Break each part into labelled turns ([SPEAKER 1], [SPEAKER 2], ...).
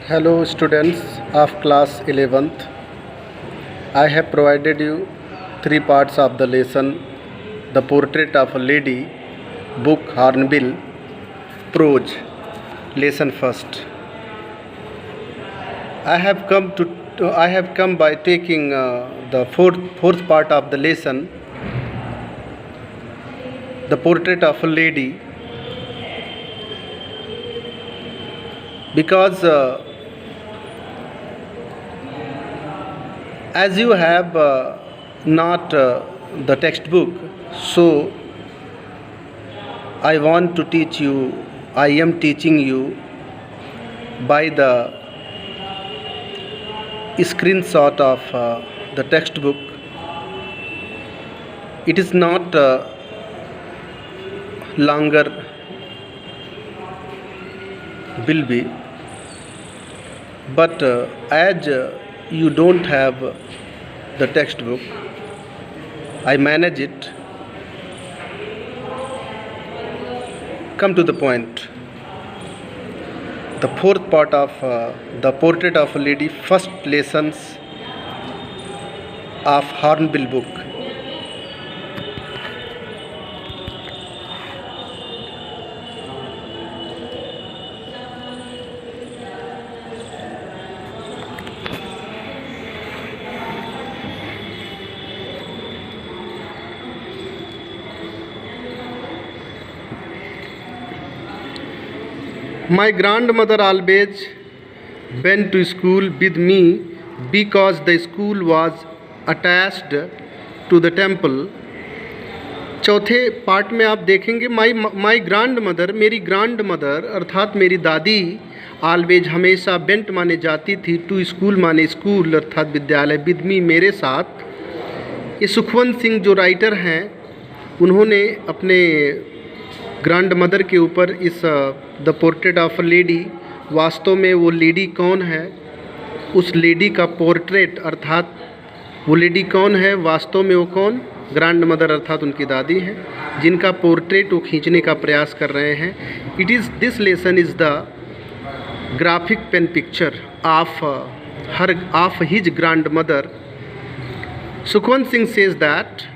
[SPEAKER 1] Hello students of class 11th. I have provided you three parts of the lesson: the portrait of a lady, book Hornbill, prose. Lesson first. I have come by taking the fourth part of the lesson, the portrait of a lady, because as you have not the textbook, so I want to teach you. I am teaching you by the screenshot of the textbook. It is not longer will be, but as you don't have the textbook, I manage it. Come to the point. The fourth part of the portrait of a lady, first lessons of Hornbill book. My grandmother always went to school with me because the school was attached to the temple. चौथे part में आप देखेंगे माई grand mother, मेरी grand mother अर्थात मेरी दादी, always हमेशा bent माने जाती थी, टू स्कूल माने स्कूल अर्थात विद्यालय, विद मी मेरे साथ. ये सुखवंत सिंह जो राइटर हैं, उन्होंने अपने ग्रैंड मदर के ऊपर इस the portrait of a lady, वास्तव में वो लेडी कौन है, उस लेडी का पोर्ट्रेट अर्थात वो लेडी कौन है, वास्तव में वो कौन, ग्रैंड मदर अर्थात उनकी दादी हैं, जिनका पोर्ट्रेट वो खींचने का प्रयास कर रहे हैं. It is this lesson is the graphic pen picture of his grandmother. Sukhwant Singh says that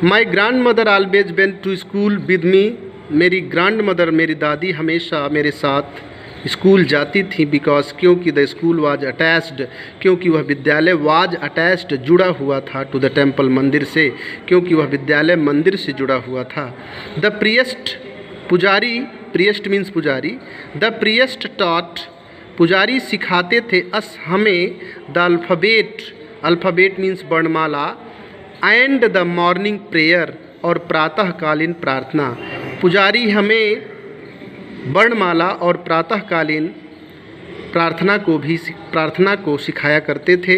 [SPEAKER 1] my grandmother always went to school with me. मेरी ग्रैंड मदर, मेरी दादी हमेशा मेरे साथ स्कूल जाती थी, बिकॉज क्योंकि द स्कूल वाज अटैच्ड, क्योंकि वह विद्यालय वाज अटैच्ड जुड़ा हुआ था, टू द टेम्पल मंदिर से, क्योंकि वह विद्यालय मंदिर से जुड़ा हुआ था. द प्रियस्ट पुजारी, प्रियस्ट मीन्स पुजारी, द प्रियस्ट टॉट, पुजारी सिखाते थे अस हमें, द अल्फ़ाबेट, अल्फ़ाबेट मीन्स वर्णमाला, एंड द मॉर्निंग प्रेयर, और प्रातःकालीन प्रार्थना. पुजारी हमें वर्णमाला और प्रातःकालीन प्रार्थना को सिखाया करते थे.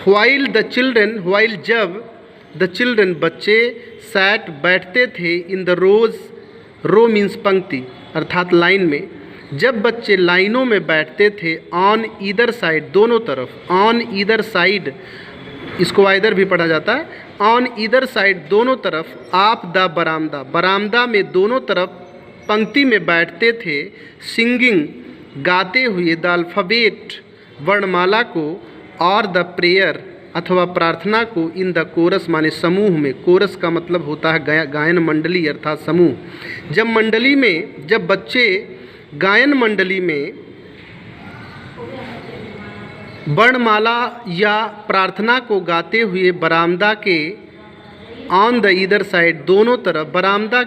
[SPEAKER 1] व्हाइल द चिल्ड्रन, व्हाइल जब, द चिल्ड्रन बच्चे, सैट बैठते थे, in the rose, row means पंक्ति अर्थात लाइन में, जब बच्चे लाइनों में बैठते थे, ऑन ईदर साइड दोनों तरफ, ऑन ईदर साइड इसको आइदर भी पढ़ा जाता है, ऑन ईदर साइड दोनों तरफ, आप द बरामदा, बरामदा में दोनों तरफ पंक्ति में बैठते थे, सिंगिंग गाते हुए, द अल्फ़ाबेट वर्णमाला को, और द प्रेयर अथवा प्रार्थना को, इन द कोरस माने समूह में. कोरस का मतलब होता है गायन मंडली अर्थात समूह. जब मंडली में, जब बच्चे गायन मंडली में वर्णमाला या प्रार्थना को गाते हुए बरामदा के, ऑन द ईदर साइड दोनों तरफ, बरामदा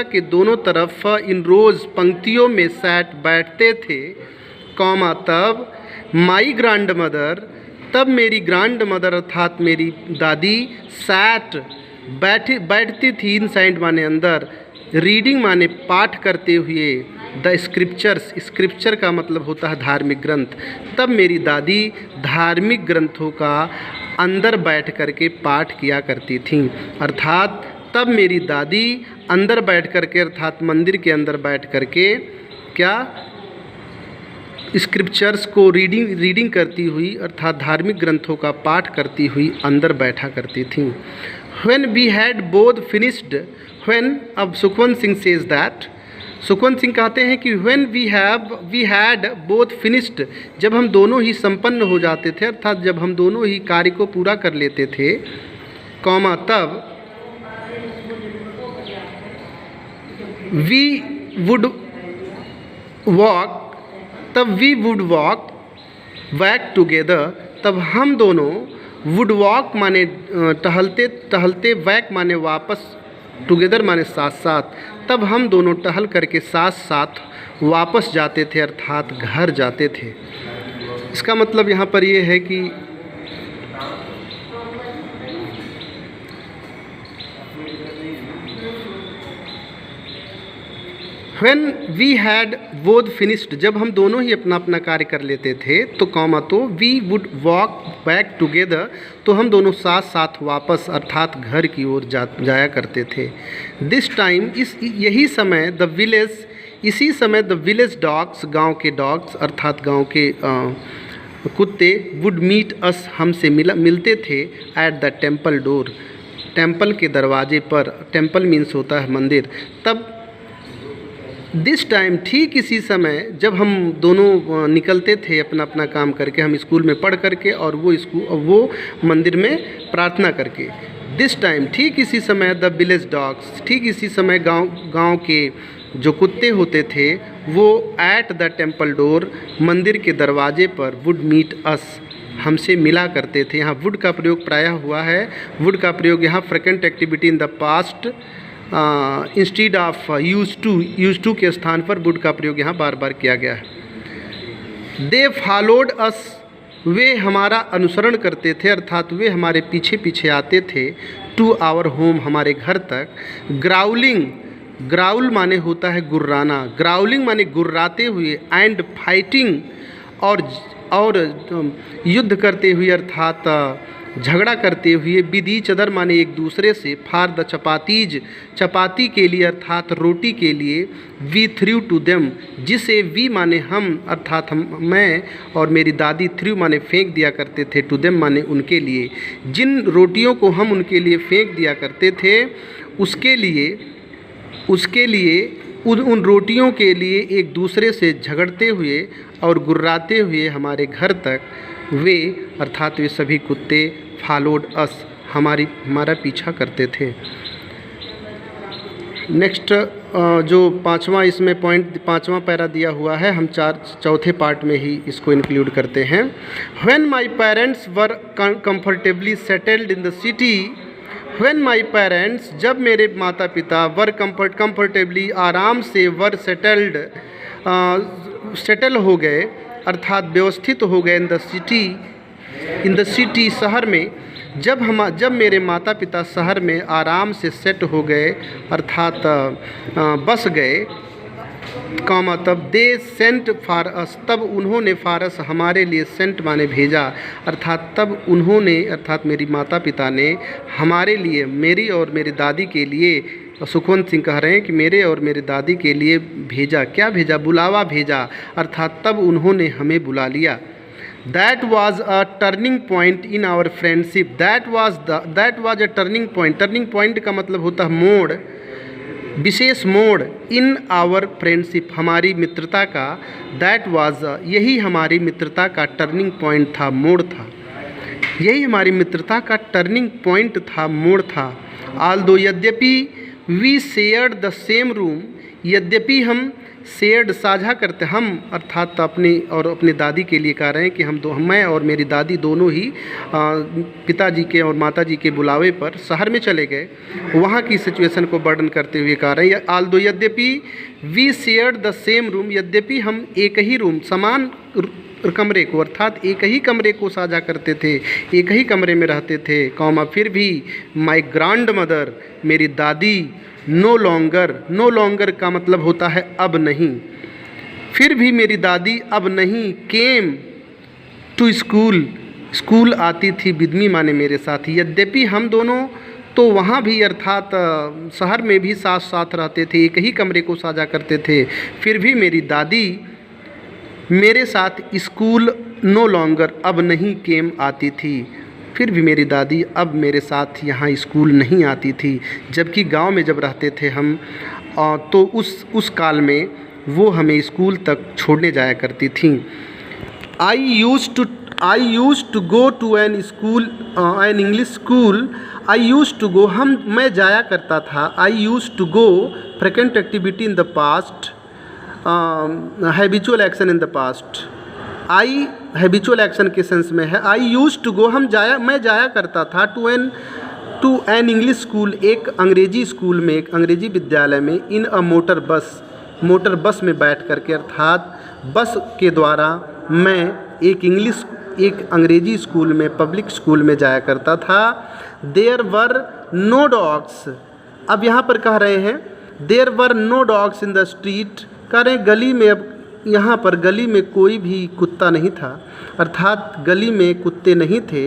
[SPEAKER 1] के दोनों तरफ, इन रोज़ पंक्तियों में, सैट बैठते थे, कौमा तब, माई ग्रैंड मदर, तब मेरी ग्रैंड मदर अर्थात मेरी दादी, सैट बैठती थी, इन साइड माने अंदर, रीडिंग माने पाठ करते हुए, द स्क्रिप्चर्स, स्क्रिप्चर का मतलब होता है धार्मिक ग्रंथ, तब मेरी दादी धार्मिक ग्रंथों का अंदर बैठ कर के पाठ किया करती थी. अर्थात तब मेरी दादी अंदर बैठ कर के अर्थात मंदिर के अंदर बैठ कर के क्या, स्क्रिप्चर्स को रीडिंग करती हुई अर्थात धार्मिक ग्रंथों का पाठ करती हुई अंदर बैठा करती थी. When we had both finished, when, अब सुखवंत सिंह सेज दैट सुखवंत सिंह कहते हैं कि when we had both finished, जब हम दोनों ही संपन्न हो जाते थे, अर्थात जब हम दोनों ही कार्य को पूरा कर लेते थे, कॉमा तब we would walk back together, तब हम दोनों वुड वॉक माने टहलते टहलते, बैक माने वापस, टुगेदर माने साथ साथ, तब हम दोनों टहल करके साथ साथ वापस जाते थे, अर्थात घर जाते थे। इसका मतलब यहाँ पर ये है कि when we had both finished, जब हम दोनों ही अपना अपना कार्य कर लेते थे, तो कॉमा तो we would walk back together, तो हम दोनों साथ साथ वापस अर्थात घर की ओर जाया करते थे। दिस टाइम, यही समय, इसी समय द विलेज डॉग्स, गांव के डॉग्स अर्थात गांव के कुत्ते, वुड मीट अस, हमसे मिलते थे, at the temple door, temple के दरवाजे पर। टेम्पल मीन्स होता है मंदिर। तब दिस टाइम, ठीक इसी समय जब हम दोनों निकलते थे अपना अपना काम करके, हम स्कूल में पढ़ करके और वो मंदिर में प्रार्थना करके। दिस टाइम, ठीक इसी समय, द विलेज डॉग्स, ठीक इसी समय गांव के जो कुत्ते होते थे वो एट द टेम्पल डोर, मंदिर के दरवाजे पर, वुड मीट अस, हमसे मिला करते थे। यहाँ वुड का प्रयोग प्रायः हुआ है। वुड का प्रयोग यहाँ frequent activity in the past instead of used to के स्थान पर वुड का प्रयोग यहाँ बार बार किया गया है। दे फॉलोड अस, वे हमारा अनुसरण करते थे, अर्थात वे हमारे पीछे पीछे आते थे, टू आवर होम, हमारे घर तक। ग्राउलिंग, ग्राउल माने होता है गुर्राना, ग्राउलिंग माने गुर्राते हुए, एंड फाइटिंग, और युद्ध करते हुए अर्थात झगड़ा करते हुए, विद ईच अदर माने एक दूसरे से, फॉर द चपातीज, चपाती के लिए अर्थात रोटी के लिए, वी थ्रू टू देम, जिसे वी माने हम अर्थात मैं और मेरी दादी, थ्रू माने फेंक दिया करते थे, टू देम माने उनके लिए। जिन रोटियों को हम उनके लिए फेंक दिया करते थे, उसके लिए उन रोटियों के लिए एक दूसरे से झगड़ते हुए और गुर्राते हुए हमारे घर तक वे अर्थात वे सभी कुत्ते फॉलोड अस, हमारा पीछा करते थे। नेक्स्ट जो पांचवा इसमें पॉइंट, पांचवा पैरा दिया हुआ है, हम चौथे पार्ट में ही इसको इंक्लूड करते हैं। When my parents were comfortably settled in the city, when my parents, जब मेरे माता पिता, वर कंफर्टेबली आराम से, वर सेटल हो गए अर्थात व्यवस्थित हो गए, इन द सिटी शहर में, जब मेरे माता पिता शहर में आराम से सेट हो गए अर्थात बस गए, कॉमा तब दे सेंट फॉर अस, तब उन्होंने फॉर अस, हमारे लिए, सेंट माने भेजा, अर्थात तब उन्होंने अर्थात मेरी माता पिता ने हमारे लिए, मेरी और मेरी दादी के लिए, सुखवंत सिंह कह रहे हैं कि मेरे और मेरी दादी के लिए भेजा। क्या भेजा? बुलावा भेजा, अर्थात तब उन्होंने हमें बुला लिया। That was a turning point in our friendship, that was a turning point, turning point का मतलब होता है मोड़, विशेष मोड़, इन आवर फ्रेंडशिप, हमारी मित्रता का, दैट वाज, यही हमारी मित्रता का टर्निंग पॉइंट था, मोड़ था, यही हमारी मित्रता का टर्निंग पॉइंट था, मोड़ था। ऑल्दो, यद्यपि, we shared the same room, यद्यपि हम शेयर्ड, साझा करते, हम अर्थात अपनी दादी के लिए कह रहे हैं कि मैं और मेरी दादी दोनों ही पिताजी के और माताजी के बुलावे पर शहर में चले गए। वहाँ की सिचुएशन को वर्णन करते हुए कह रहे हैं, ऑल्दो यद्यपि, we shared the same room, यद्यपि हम एक ही रूम, समान कमरे को अर्थात एक ही कमरे को साझा करते थे, एक ही कमरे में रहते थे, कॉमा फिर भी माई ग्रैंड मदर, मेरी दादी, नो लॉन्गर का मतलब होता है अब नहीं, फिर भी मेरी दादी अब नहीं, केम टू स्कूल आती थी, विद मी माने मेरे साथ। यद्यपि हम दोनों तो वहाँ भी अर्थात शहर में भी साथ साथ रहते थे, एक ही कमरे को साझा करते थे, फिर भी मेरी दादी मेरे साथ स्कूल नो लॉन्गर, अब नहीं, केम आती थी, फिर भी मेरी दादी अब मेरे साथ यहाँ स्कूल नहीं आती थी। जबकि गांव में जब रहते थे हम, तो उस काल में वो हमें स्कूल तक छोड़ने जाया करती थीं। I use to go to an school, an English school. मैं जाया करता था। I use to go frequent activity in the past, habitual action in the past. I habitual action के सेंस में है। आई यूज़ टू गो मैं जाया करता था टू एन इंग्लिश स्कूल, एक अंग्रेजी स्कूल में, एक अंग्रेजी विद्यालय में, इन अ मोटर बस में बैठ करके, अर्थात बस के द्वारा मैं एक अंग्रेजी स्कूल में, पब्लिक स्कूल में जाया करता था। There were no dogs. अब यहाँ पर कह रहे हैं there were no dogs in the street, कह रहे हैं गली में, अब यहाँ पर गली में कोई भी कुत्ता नहीं था, अर्थात गली में कुत्ते नहीं थे।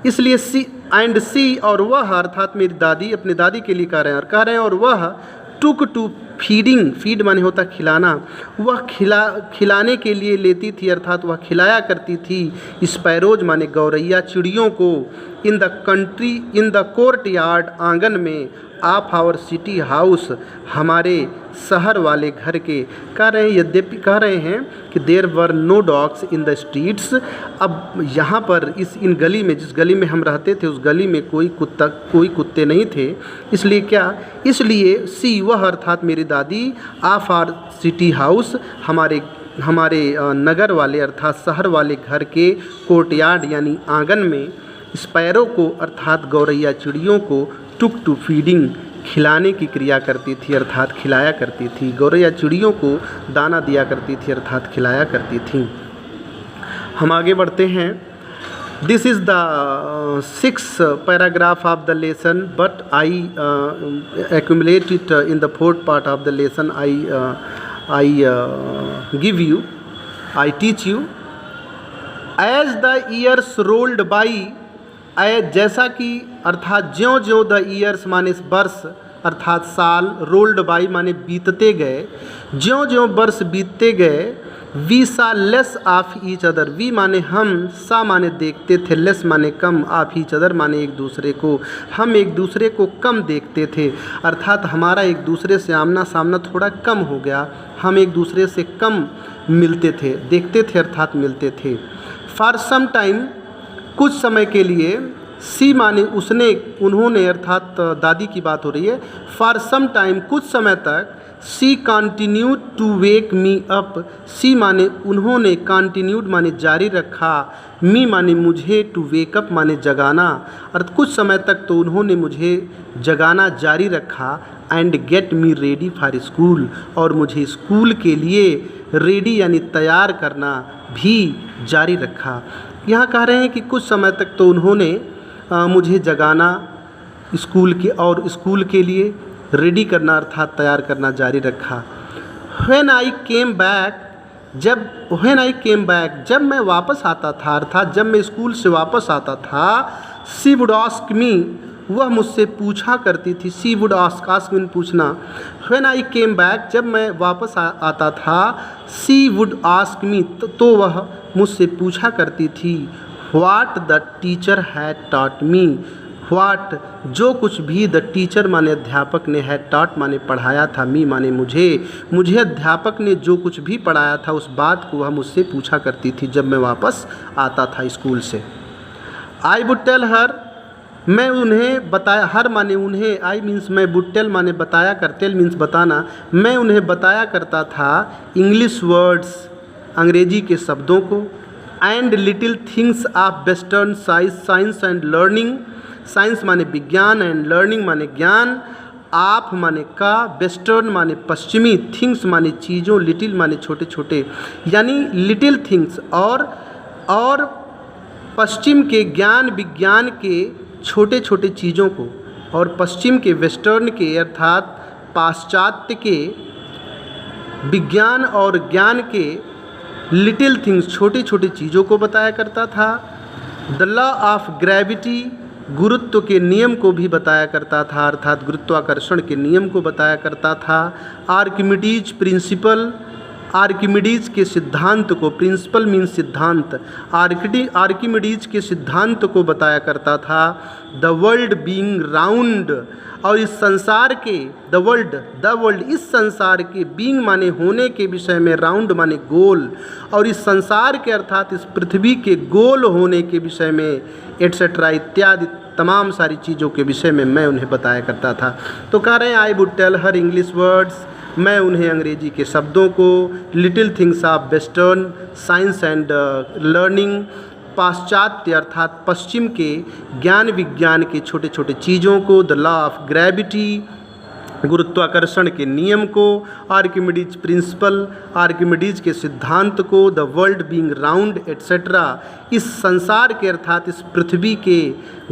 [SPEAKER 1] इसलिए सी और वह, अर्थात मेरी दादी अपनी दादी के लिए कह रहे हैं और वह टुक टू फीडिंग, फीड माने होता खिलाना, वह खिलाने के लिए लेती थी, अर्थात वह खिलाया करती थी स्पैरोज माने गौरैया, चिड़ियों को, इन द कोर्ट यार्ड, आंगन में, ऑफ आवर सिटी हाउस, हमारे शहर वाले घर के। यद्यपि कह रहे हैं कि there were no dogs in the streets. अब यहाँ पर इन गली में, जिस गली में हम रहते थे, उस गली में कोई कुत्ते नहीं थे। इसलिए सी वह, अर्थात मेरी दादी, ऑफ आवर सिटी हाउस, हमारे नगर वाले अर्थात शहर वाले घर के कोर्टयार्ड यानी आंगन में, स्पैरो को अर्थात गौरैया चिड़ियों को, टुक टू फीडिंग खिलाने की क्रिया करती थी, अर्थात खिलाया करती थी। गौरैया चिड़ियों को दाना दिया करती थी, अर्थात खिलाया करती थी। हम आगे बढ़ते हैं। This is the 6th paragraph of the lesson, but I accumulate it in the 4th part of the lesson. I teach you. As the years rolled by, जैसा कि अर्थात ज्यों द ईयर्स माने वर्ष अर्थात साल, रोल्ड बाई माने बीतते गए, ज्यों वर्ष बीतते गए, we saw less of each other, we माने हम, सा माने देखते थे, लेस माने कम, ऑफ ईच अदर माने एक दूसरे को, हम एक दूसरे को कम देखते थे, अर्थात हमारा एक दूसरे से आमना सामना थोड़ा कम हो गया, हम एक दूसरे से कम मिलते थे, देखते थे अर्थात मिलते थे। फॉर सम टाइम, कुछ समय के लिए, सी माने उसने, उन्होंने, अर्थात दादी की बात हो रही है। फॉर सम टाइम, कुछ समय तक, she continued to wake me up, she माने उन्होंने, कंटिन्यूड माने जारी रखा, मी माने मुझे, टू वेक अप माने जगाना, अर्थात कुछ समय तक तो उन्होंने मुझे जगाना जारी रखा, and get me ready for school, और मुझे स्कूल के लिए रेडी यानी तैयार करना भी जारी रखा। यहाँ कह रहे हैं कि कुछ समय तक तो उन्होंने मुझे जगाना स्कूल स्कूल के लिए रेडी करना अर्थात तैयार करना जारी रखा। व्हेन आई केम बैक, जब मैं वापस आता था, अर्थात जब मैं स्कूल से वापस आता था, शी वुड आस्क मी, वह मुझसे पूछा करती थी, शी वुड आस्क मीन पूछना, व्हेन आई केम बैक, जब मैं वापस आता था, शी वुड आस्क मी, तो वह मुझसे पूछा करती थी, what the teacher had taught me, what जो कुछ भी, द टीचर माने अध्यापक ने, हैड टॉट माने पढ़ाया था, मी माने मुझे अध्यापक ने जो कुछ भी पढ़ाया था उस बात को वह मुझसे पूछा करती थी जब मैं वापस आता था स्कूल से। आई वुड टेल हर, मैं उन्हें बताया, हर माने उन्हें, आई मीन्स मैं, वुड टेल माने बताया कर, टेल मीन्स बताना, मैं उन्हें बताया करता था इंग्लिश वर्ड्स अंग्रेजी के शब्दों को, and little things of western science and learning, science माने विज्ञान, एंड लर्निंग माने ज्ञान, आप माने का, वेस्टर्न माने पश्चिमी, थिंग्स माने चीज़ों, लिटिल माने छोटे छोटे, यानी लिटिल थिंग्स और पश्चिम के ज्ञान विज्ञान के छोटे छोटे चीज़ों को, और पश्चिम के वेस्टर्न के अर्थात पाश्चात्य के विज्ञान और ज्ञान के लिटिल थिंग्स छोटी छोटी चीज़ों को बताया करता था। द लॉ ऑफ ग्रेविटी, गुरुत्व के नियम को भी बताया करता था, अर्थात गुरुत्वाकर्षण के नियम को बताया करता था। आर्किमिडीज प्रिंसिपल, आर्किमिडीज के सिद्धांत को, प्रिंसिपल मीन सिद्धांत, आर्किमिडीज के सिद्धांत को बताया करता था। द वर्ल्ड बीइंग राउंड, और इस संसार के द वर्ल्ड इस संसार के बीइंग माने होने के विषय में, राउंड माने गोल, और इस संसार के अर्थात इस पृथ्वी के गोल होने के विषय में एट्सेट्रा इत्यादि तमाम सारी चीज़ों के विषय में मैं उन्हें बताया करता था। तो कह रहे हैं I would tell her English words, मैं उन्हें अंग्रेजी के शब्दों को, little things of western science and learning, पाश्चात्य अर्थात पश्चिम के ज्ञान विज्ञान के छोटे छोटे चीज़ों को, द लॉ ऑफ ग्रेविटी गुरुत्वाकर्षण के नियम को, आर्किमिडीज प्रिंसिपल आर्किमिडीज के सिद्धांत को, the world being round etcetera, इस संसार के अर्थात इस पृथ्वी के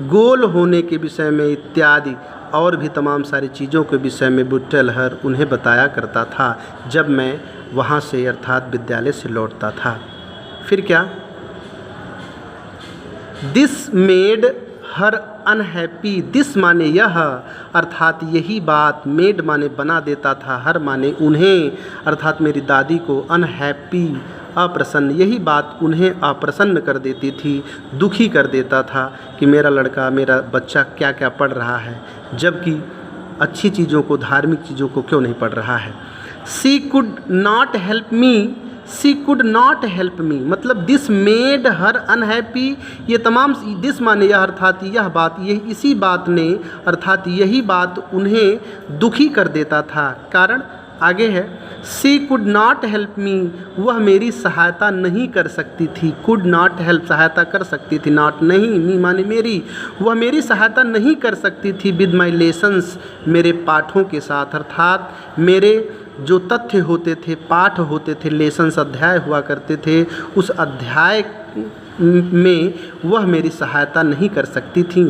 [SPEAKER 1] गोल होने के विषय में इत्यादि और भी तमाम सारी चीज़ों के विषय में बुट्टेल हर उन्हें बताया करता था जब मैं वहाँ से अर्थात विद्यालय से लौटता था। फिर क्या, this made her unhappy, this माने यह अर्थात यही बात, मेड माने बना देता था, हर माने उन्हें अर्थात मेरी दादी को, अनहैप्पी अप्रसन्न, यही बात उन्हें अप्रसन्न कर देती थी, दुखी कर देता था कि मेरा लड़का, मेरा बच्चा क्या क्या पढ़ रहा है, जबकि अच्छी चीज़ों को, धार्मिक चीज़ों को क्यों नहीं पढ़ रहा है। She could not help me, she could not help me मतलब दिस मेड हर अनहैप्पी, ये तमाम दिस माने यह अर्थात यह बात, ये इसी बात ने अर्थात यही बात उन्हें दुखी कर देता था। कारण आगे है, सी कुड नॉट हेल्प मी, वह मेरी सहायता नहीं कर सकती थी, कुड नॉट हेल्प सहायता कर सकती थी, नॉट नहीं, मी माने मेरी, वह मेरी सहायता नहीं कर सकती थी विद माई लेसन्स, मेरे पाठों के साथ, अर्थात मेरे जो तथ्य होते थे, पाठ होते थे, लेसन्स अध्याय हुआ करते थे, उस अध्याय में वह मेरी सहायता नहीं कर सकती थी।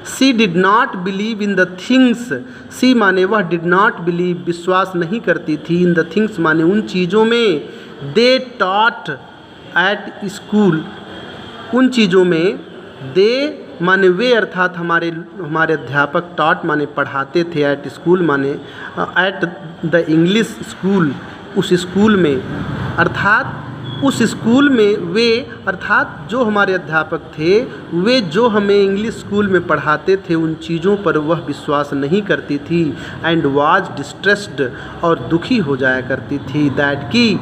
[SPEAKER 1] She did not believe in the things, she माने वह, डिड नॉट बिलीव विश्वास नहीं करती थी, इन द थिंग्स माने उन चीज़ों में, दे टॉट एट स्कूल, उन चीज़ों में, दे माने वे अर्थात हमारे अध्यापक, टॉट माने पढ़ाते थे, एट स्कूल माने एट द इंग्लिश स्कूल, उस स्कूल में, अर्थात उस स्कूल में वे अर्थात जो हमारे अध्यापक थे, वे जो हमें इंग्लिश स्कूल में पढ़ाते थे उन चीज़ों पर वह विश्वास नहीं करती थी। एंड वाज डिस्ट्रेस्ड और दुखी हो जाया करती थी, दैट की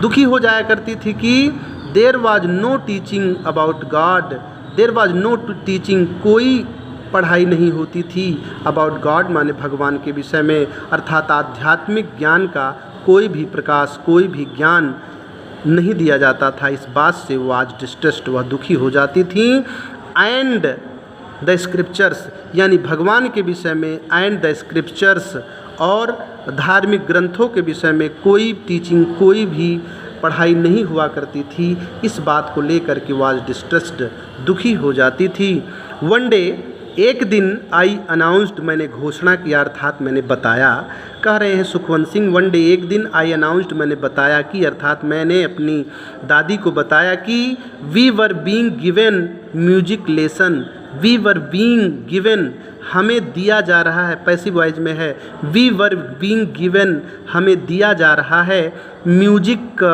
[SPEAKER 1] दुखी हो जाया करती थी कि there was no teaching about God, there was no teaching, कोई पढ़ाई नहीं होती थी, अबाउट गॉड माने भगवान के विषय में, अर्थात आध्यात्मिक ज्ञान का कोई भी प्रकाश, कोई भी ज्ञान नहीं दिया जाता था। इस बात से वो आज डिस्ट्रेस्ड, वह दुखी हो जाती थी। एंड द स्क्रिप्चर्स यानी भगवान के विषय में, एंड द स्क्रिप्चर्स और धार्मिक ग्रंथों के विषय में कोई टीचिंग, कोई भी पढ़ाई नहीं हुआ करती थी। इस बात को लेकर के वो आज डिस्ट्रेस्ड, दुखी हो जाती थी। वन डे एक दिन, आई अनाउंस्ड मैंने घोषणा किया, अर्थात मैंने बताया, कह रहे हैं सुखवंत सिंह, वन डे एक दिन, आई अनाउंस्ड मैंने बताया कि अर्थात मैंने अपनी दादी को बताया कि we were being given music lesson, we were being given हमें दिया जा रहा है, पैसिव वॉइस में है, वी वर बीइंग गिवन हमें दिया जा रहा है, म्यूजिक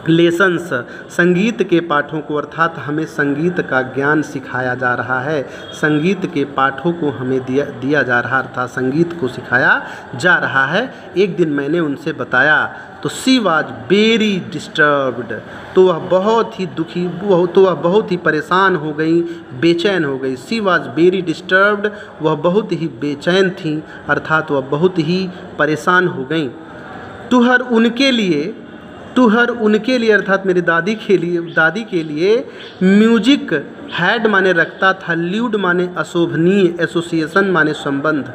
[SPEAKER 1] लेसन्स संगीत के पाठों को, अर्थात हमें संगीत का ज्ञान सिखाया जा रहा है, संगीत के पाठों को हमें दिया जा रहा, अर्थात संगीत को सिखाया जा रहा है। एक दिन मैंने उनसे बताया तो सी वाज वेरी डिस्टर्ब्ड, तो वह बहुत ही दुखी, तो वह बहुत ही परेशान हो गई, बेचैन हो गई। सी वाज वेरी डिस्टर्ब्ड, वह बहुत ही बेचैन थी, अर्थात वह बहुत ही परेशान हो गई। टू हर उनके लिए अर्थात मेरी दादी के लिए म्यूजिक हैड माने रखता था, ल्यूड माने अशोभनीय, एसोसिएशन माने संबंध,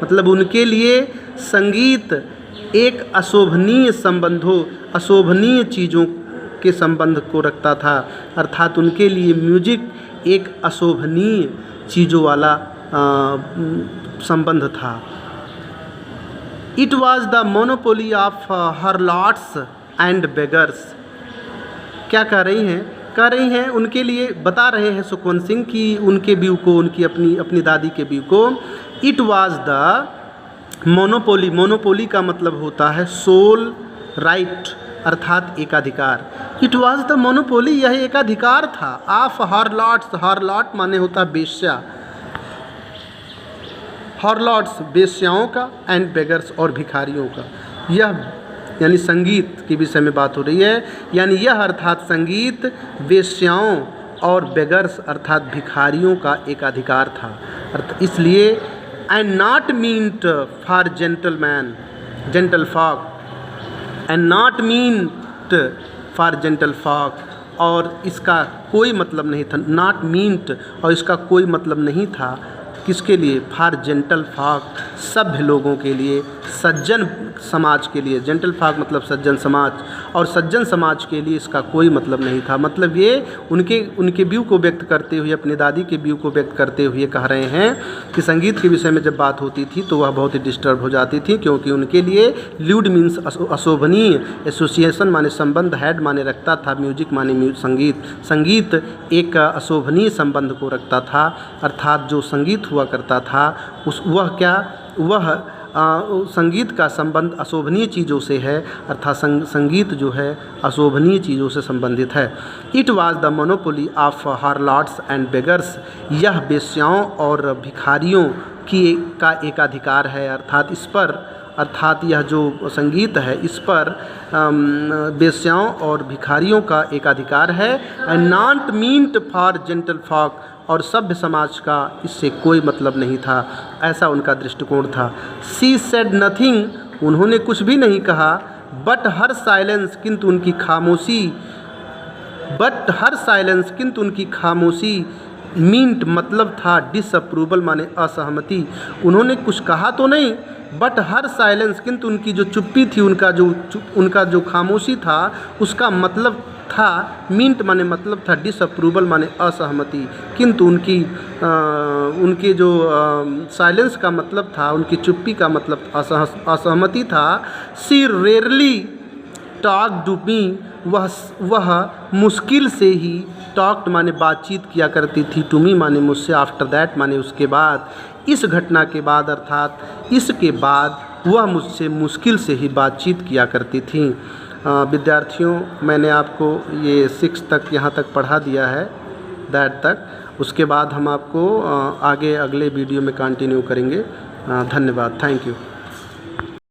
[SPEAKER 1] मतलब उनके लिए संगीत एक अशोभनीय संबंधों, अशोभनीय चीज़ों के संबंध को रखता था, अर्थात उनके लिए म्यूजिक एक अशोभनीय चीज़ों वाला संबंध था। It was the monopoly of harlots and beggars. क्या कह रही हैं उनके लिए बता रहे हैं सुखवंत सिंह कि उनके व्यू को, उनकी अपनी दादी के व्यू को, it was the monopoly, monopoly का मतलब होता है सोल राइट, अर्थात एकाधिकार। इट वाज द मोनोपोली, यह एकाधिकार था, ऑफ हरलॉट्स, हरलॉट माने होता बेश्या, हॉरलॉट्स वेश्याओं का, एंड बेगर्स और भिखारियों का। यह यानी संगीत के विषय में बात हो रही है, यानी यह अर्थात संगीत वेश्याओं और बेगर्स अर्थात भिखारियों का एक अधिकार था। इसलिए and not meant for gentleman gentle folk, and not meant for gentle folk, और इसका कोई मतलब नहीं था, नॉट मीन्ट, और इसका कोई मतलब नहीं था किसके लिए, फॉर जेंटल फॉक, सभ्य लोगों के लिए, सज्जन समाज के लिए। जेंटल फॉक मतलब सज्जन समाज, और सज्जन समाज के लिए इसका कोई मतलब नहीं था। मतलब ये उनके व्यू को व्यक्त करते हुए, अपनी दादी के व्यू को व्यक्त करते हुए कह रहे हैं कि संगीत के विषय में जब बात होती थी तो वह बहुत ही डिस्टर्ब हो जाती थी, क्योंकि उनके लिए ल्यूड मीन्स अशोभनीय, एसोसिएशन माने संबंध, हेड माने रखता था, म्यूजिक माने संगीत, संगीत एक अशोभनीय संबंध को रखता था। अर्थात जो संगीत हुआ करता था वह संगीत का संबंध अशोभनीय चीज़ों से है, अर्थात संगीत जो है अशोभनीय चीज़ों से संबंधित है। It was the monopoly of harlots and beggars, यह वेश्याओं और भिखारियों का एक अधिकार है। अर्थात यह जो संगीत है इस पर वेश्याओं और भिखारियों का एक अधिकार है। And not meant for gentle folk, और सभ्य समाज का इससे कोई मतलब नहीं था, ऐसा उनका दृष्टिकोण था। शी सेड नथिंग, उन्होंने कुछ भी नहीं कहा, बट हर साइलेंस, किंतु उनकी खामोशी मीन्ट मतलब था डिसअप्रूवल माने असहमति। उन्होंने कुछ कहा तो नहीं, बट हर साइलेंस, किंतु उनकी जो चुप्पी थी, उनका जो खामोशी था, उसका मतलब था, मीन्ट माने मतलब था, डिसअप्रूवल माने असहमति, किंतु उनके जो साइलेंस का मतलब था, उनकी चुप्पी का मतलब असहमति था। सी रेयरली टॉक टू मी, वह मुश्किल से ही, टॉक्ड माने बातचीत किया करती थी, टू मी माने मुझसे, आफ्टर दैट माने उसके बाद, इस घटना के बाद, अर्थात इसके बाद वह मुझसे मुश्किल से ही बातचीत किया करती थी। विद्यार्थियों, मैंने आपको ये 6 तक यहाँ तक पढ़ा दिया है, दैट तक। उसके बाद हम आपको आगे अगले वीडियो में कंटिन्यू करेंगे। धन्यवाद, थैंक यू।